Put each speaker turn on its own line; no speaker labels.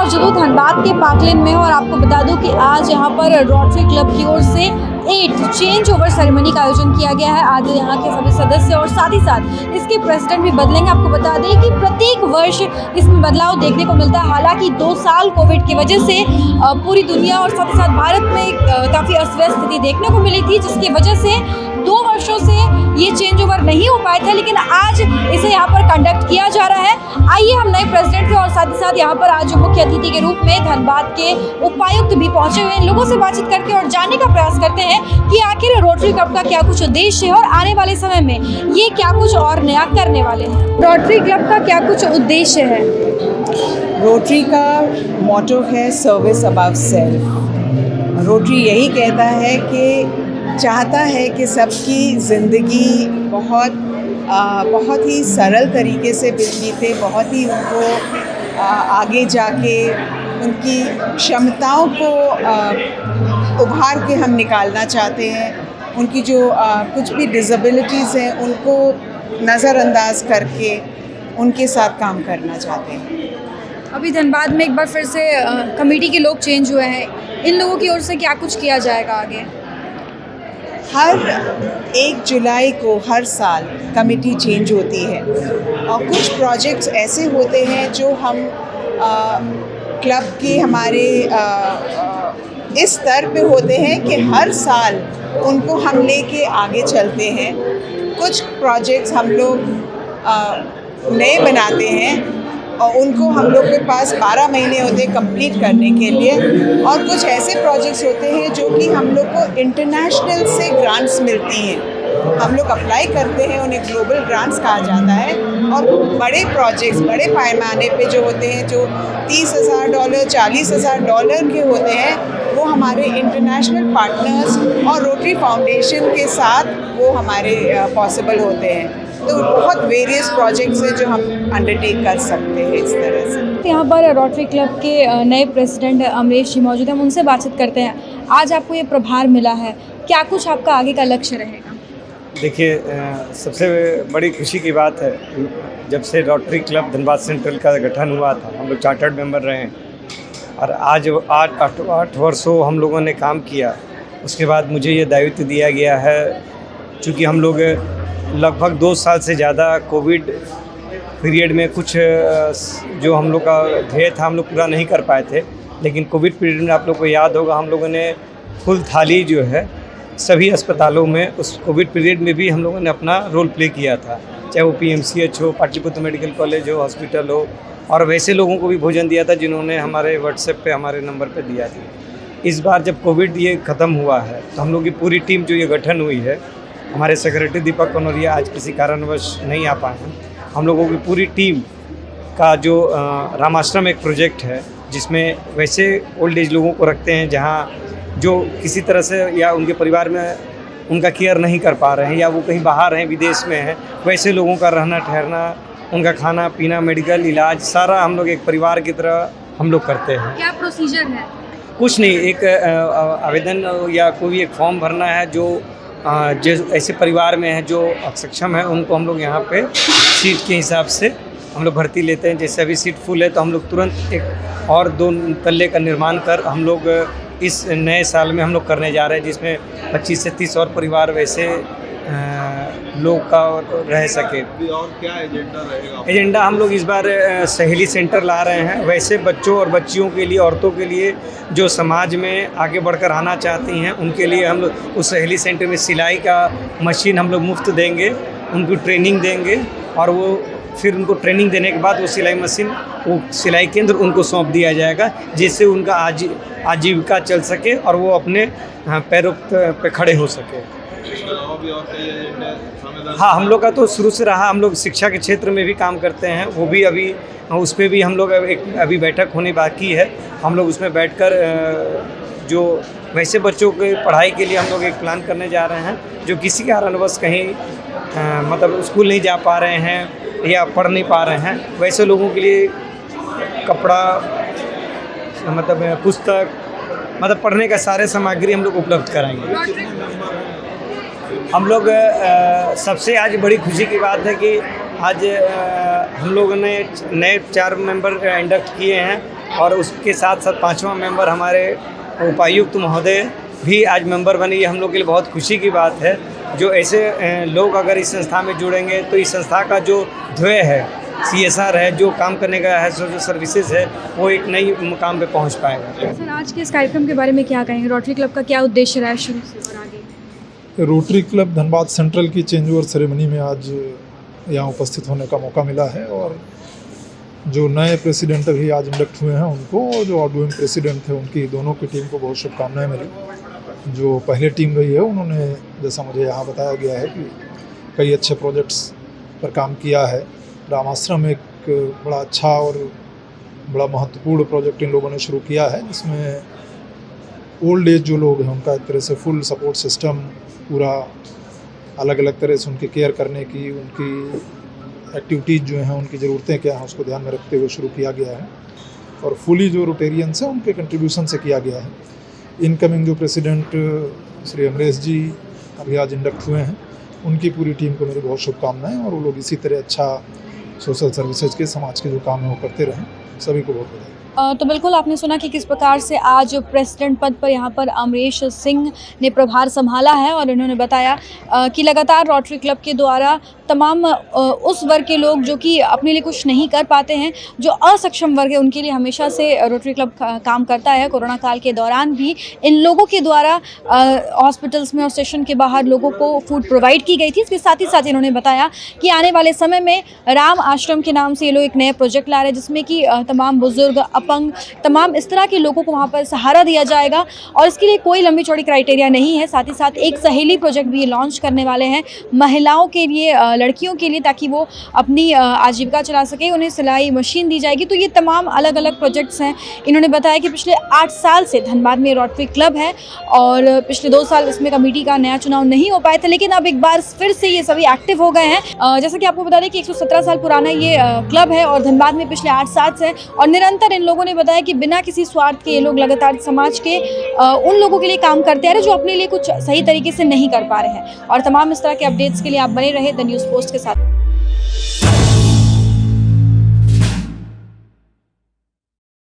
मौजूद हूँ धनबाद के पार्कलैंड में और आपको बता दूं कि आज यहाँ पर रोटरी क्लब की ओर से 8 चेंज ओवर सेरेमनी का आयोजन किया गया है। आज यहाँ के सभी सदस्य और साथ ही साथ इसके प्रेसिडेंट भी बदलेंगे। आपको बता दें कि प्रत्येक वर्ष इसमें बदलाव देखने को मिलता है। हालांकि 2 साल कोविड की वजह से पूरी दुनिया और साथ ही साथ भारत में काफ़ी अस्त-व्यस्त स्थिति देखने को मिली थी, जिसकी वजह से 2 वर्षों से ये चेंज ओवर नहीं हो पाए थे, लेकिन आज इसे यहाँ पर कंडक्ट किया जा रहा है। आइए हम नए प्रेसिडेंट थे और साथ ही साथ यहाँ पर आज मुख्य अतिथि के रूप में धनबाद के उपायुक्त भी पहुंचे हुए हैं। लोगों से बातचीत करके और जानने का प्रयास करते हैं कि आखिर रोटरी क्लब का क्या कुछ उद्देश्य है और आने वाले समय में ये क्या कुछ और नया करने वाले हैं। रोटरी क्लब का क्या कुछ उद्देश्य है?
रोटरी का मोटो है सर्विस अबव सेल्फ। रोटरी यही कहता है कि चाहता है कि सबकी ज़िंदगी बहुत ही सरल तरीके से बीते, बहुत ही उनको आगे जाके उनकी क्षमताओं को उभार के हम निकालना चाहते हैं। उनकी जो कुछ भी डिसेबिलिटीज़ हैं उनको नज़रअंदाज करके उनके साथ काम करना चाहते हैं।
अभी धनबाद में एक बार फिर से कमेटी के लोग चेंज हुए हैं, इन लोगों की ओर से क्या कुछ किया जाएगा आगे?
हर 1 जुलाई को हर साल कमेटी चेंज होती है और कुछ प्रोजेक्ट्स ऐसे होते हैं जो हम क्लब के हमारे इस स्तर पे होते हैं कि हर साल उनको हम लेके आगे चलते हैं। कुछ प्रोजेक्ट्स हम लोग नए बनाते हैं और उनको हम लोग के पास 12 महीने होते हैं कंप्लीट करने के लिए, और कुछ ऐसे प्रोजेक्ट्स होते हैं जो कि हम लोग को इंटरनेशनल से ग्रांट्स मिलती हैं। हम लोग अप्लाई करते हैं, उन्हें ग्लोबल ग्रांट्स कहा जाता है। और बड़े प्रोजेक्ट्स बड़े पैमाने पे जो होते हैं, जो $30,000 $40,000 के होते हैं, वो हमारे इंटरनेशनल पार्टनर्स और रोटरी फाउंडेशन के साथ वो हमारे पॉसिबल होते हैं। तो बहुत वेरियस प्रोजेक्ट्स हैं जो हम अंडरटेक कर सकते हैं इस तरह से।
यहाँ पर रोटरी क्लब के नए प्रेसिडेंट अमरीश जी मौजूद हैं, हम उनसे बातचीत करते हैं। आज आपको ये प्रभार मिला है, क्या कुछ आपका आगे का लक्ष्य रहेगा?
देखिए, सबसे बड़ी खुशी की बात है, जब से रोटरी क्लब धनबाद सेंट्रल का गठन हुआ था, हम लोग चार्टर्ड मेंबर रहे हैं और आज 8 वर्षों हम लोगों ने काम किया। उसके बाद मुझे ये दायित्व दिया गया है, चूँकि हम लोग लगभग 2 साल से ज़्यादा कोविड पीरियड में कुछ जो हम लोग का ध्येय था हम लोग पूरा नहीं कर पाए थे, लेकिन कोविड पीरियड में आप लोग को याद होगा हम लोगों ने फुल थाली जो है सभी अस्पतालों में उस कोविड पीरियड में भी हम लोगों ने अपना रोल प्ले किया था, चाहे वो PMCH हो, पाटलिपुत्र मेडिकल कॉलेज हो, हॉस्पिटल हो, और वैसे लोगों को भी भोजन दिया था जिन्होंने हमारे व्हाट्सएप पे हमारे नंबर पे दिया था। इस बार जब कोविड ये ख़त्म हुआ है तो हम लोग की पूरी टीम जो ये गठन हुई है, हमारे सेक्रेटरी दीपक कनौरिया आज किसी कारणवश नहीं आ पाए हैं, हम लोगों की पूरी टीम का जो रामाश्रम एक प्रोजेक्ट है जिसमें वैसे ओल्ड एज लोगों को रखते हैं जहाँ जो किसी तरह से या उनके परिवार में उनका केयर नहीं कर पा रहे हैं या वो कहीं बाहर हैं, विदेश में हैं, वैसे लोगों का रहना ठहरना, उनका खाना पीना, मेडिकल इलाज सारा हम लोग एक परिवार की तरह हम लोग करते हैं।
क्या प्रोसीजर है?
कुछ नहीं, एक आवेदन या कोई एक फॉर्म भरना है जो ऐसे परिवार में है जो सक्षम है, उनको हम लोग यहाँ पे सीट के हिसाब से हम लोग भर्ती लेते हैं। जैसे अभी सीट फुल है तो हम लोग तुरंत एक और 2 तल्ले का निर्माण कर हम लोग इस नए साल में हम लोग करने जा रहे हैं, जिसमें 25 से 30 और परिवार वैसे लोग का रह सके।
और क्या एजेंडा रहेगा?
एजेंडा हम लोग इस बार सहेली सेंटर ला रहे हैं, वैसे बच्चों और बच्चियों के लिए, औरतों के लिए जो समाज में आगे बढ़कर आना चाहती हैं उनके लिए हम लोग उस सहेली सेंटर में सिलाई का मशीन हम लोग मुफ्त देंगे, उनको ट्रेनिंग देंगे और वो फिर उनको ट्रेनिंग देने के बाद वो सिलाई मशीन, वो सिलाई केंद्र उनको सौंप दिया जाएगा, जिससे उनका आजीविका चल सके और वो अपने पैरों पे खड़े हो सके। हाँ, हम लोग का तो शुरू से रहा, हम लोग शिक्षा के क्षेत्र में भी काम करते हैं, वो भी अभी उस पर भी हम लोग अभी बैठक होने बाकी है। हम लोग उसमें बैठकर जो वैसे बच्चों के पढ़ाई के लिए हम लोग एक प्लान करने जा रहे हैं जो किसी कारणवश कहीं मतलब स्कूल नहीं जा पा रहे हैं या पढ़ नहीं पा रहे हैं, वैसे लोगों के लिए कपड़ा, मतलब पुस्तक, मतलब पढ़ने का सारे सामग्री हम लोग उपलब्ध कराएंगे। हम लोग सबसे आज बड़ी खुशी की बात है कि आज हम लोगों ने नए 4 मेंबर इंडक्ट किए हैं और उसके साथ साथ 5वां मेंबर हमारे उपायुक्त महोदय भी आज मेंबर बने। ये हम लोग के लिए बहुत खुशी की बात है। जो ऐसे लोग अगर इस संस्था में जुड़ेंगे तो इस संस्था का जो ध्येय है, CSR है, जो काम करने का है, सोशल सर्विसेज है, वो एक नई मुकाम पे पहुंच पाएगा।
सर, आज के इस कार्यक्रम के बारे में क्या कहेंगे? रोटरी क्लब का क्या उद्देश्य रहा है शुरू से और आगे?
रोटरी क्लब धनबाद सेंट्रल की चेंज ओवर सेरेमनी में आज यहाँ उपस्थित होने का मौका मिला है और जो नए प्रेसिडेंट अभी आज इंडक्ट हुए हैं उनको और जो आउटगोइंग प्रेसिडेंट थे उनकी दोनों की टीम को बहुत शुभकामनाएं मिली। जो पहले टीम रही है उन्होंने, जैसा मुझे यहाँ बताया गया है, कि कई अच्छे प्रोजेक्ट्स पर काम किया है। रामाश्रम एक बड़ा अच्छा और बड़ा महत्वपूर्ण प्रोजेक्ट इन लोगों ने शुरू किया है, जिसमें ओल्ड एज जो लोग हैं उनका एक तरह से फुल सपोर्ट सिस्टम, पूरा अलग अलग तरह से उनकी केयर करने की, उनकी एक्टिविटीज़ जो हैं, उनकी ज़रूरतें क्या हैं, उसको ध्यान में रखते हुए शुरू किया गया है और फुली जो रोटेरियंस हैं उनके कंट्रीब्यूशन से किया गया है। इनकमिंग जो प्रेसिडेंट श्री अमरेश जी अभी आज इंडक्ट हुए हैं, उनकी पूरी टीम को मेरी बहुत शुभकामनाएं और वो लोग इसी तरह अच्छा सोशल सर्विसेज के, समाज के जो काम है वो करते रहें। सभी को बहुत बधाई।
तो बिल्कुल आपने सुना कि किस प्रकार से आज प्रेसिडेंट पद पर यहाँ पर अमरेश सिंह ने प्रभार संभाला है और उन्होंने बताया कि लगातार रोटरी क्लब के द्वारा तमाम उस वर्ग के लोग जो कि अपने लिए कुछ नहीं कर पाते हैं, जो असक्षम वर्ग है, उनके लिए हमेशा से रोटरी क्लब काम करता है। कोरोना काल के दौरान भी इन लोगों के द्वारा हॉस्पिटल्स में और स्टेशन के बाहर लोगों को फूड प्रोवाइड की गई थी। इसके साथ ही साथ इन्होंने बताया कि आने वाले समय में राम आश्रम के नाम से ये लोग एक नया प्रोजेक्ट ला रहे हैं, जिसमें कि तमाम बुजुर्ग, अपंग, तमाम इस तरह के लोगों को वहाँ पर सहारा दिया जाएगा और इसके लिए कोई लंबी चौड़ी क्राइटेरिया नहीं है। साथ ही साथ एक सहेली प्रोजेक्ट भी ये लॉन्च करने वाले हैं महिलाओं के लिए, लड़कियों के लिए, ताकि वो अपनी आजीविका चला सके। उन्हें सिलाई मशीन दी जाएगी। तो ये तमाम अलग अलग प्रोजेक्ट्स हैं। इन्होंने बताया कि पिछले 8 साल से धनबाद में रोटरी क्लब है और पिछले 2 साल इसमें कमेटी का नया चुनाव नहीं हो पाए थे, लेकिन अब एक बार फिर से ये सभी एक्टिव हो गए हैं। जैसा कि आपको बता दें कि 117 साल पुराना ये क्लब है और धनबाद में पिछले 8 साल से और निरंतर इन लोगों ने बताया कि बिना किसी स्वार्थ के ये लोग लगातार समाज के उन लोगों के लिए काम करते आ रहे जो अपने लिए कुछ सही तरीके से नहीं कर पा रहे हैं। और तमाम इस तरह के अपडेट्स के लिए आप बने रहे द न्यूज़ पोस्ट के साथ।